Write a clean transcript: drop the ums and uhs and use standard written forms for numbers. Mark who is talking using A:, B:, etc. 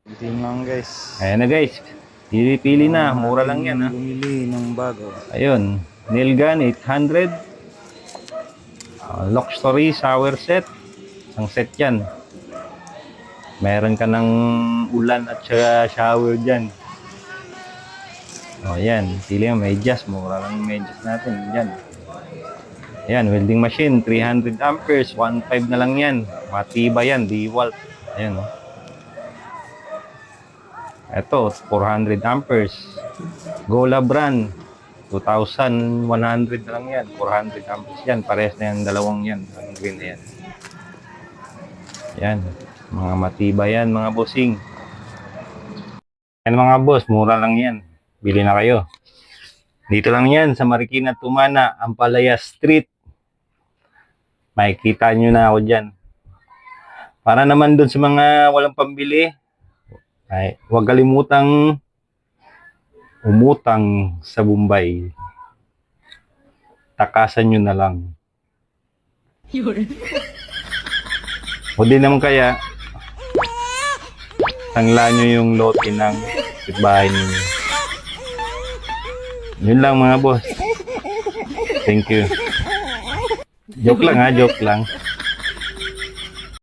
A: Tingnan lang guys.
B: Ayan na guys. Pili na. Mura lang yan ha.
A: Bumili ng bago.
B: Ayun. Nail gun 800. Lock story shower set. Isang set yan. Meron ka ng ulan at shower dyan. O yan. Pili yung medyas. Mura lang yung medyas natin. Yan. Ayan. Welding machine. 300 amperes. 1.5 na lang yan. Matibay yan. DeWalt. Ayan o. Ito, 400 amperes. Gola brand, 2,100 na lang yan. 400 amperes yan. Parehas na yan, dalawang yan. Ang green na yan. Yan. Mga matibay yan, mga bossing. Yan mga boss, mura lang yan. Bili na kayo. Dito lang yan, sa Marikina, Tumana, Ampalaya Street. Makikita nyo na ako dyan. Para naman dun sa mga walang pambili, ay, huwag kalimutang umutang sa Bombay. Takasan nyo na lang. O di naman kaya, tangla nyo yung lote ng bahay ninyo. Yun lang mga boss. Thank you. Joke lang ha, joke lang.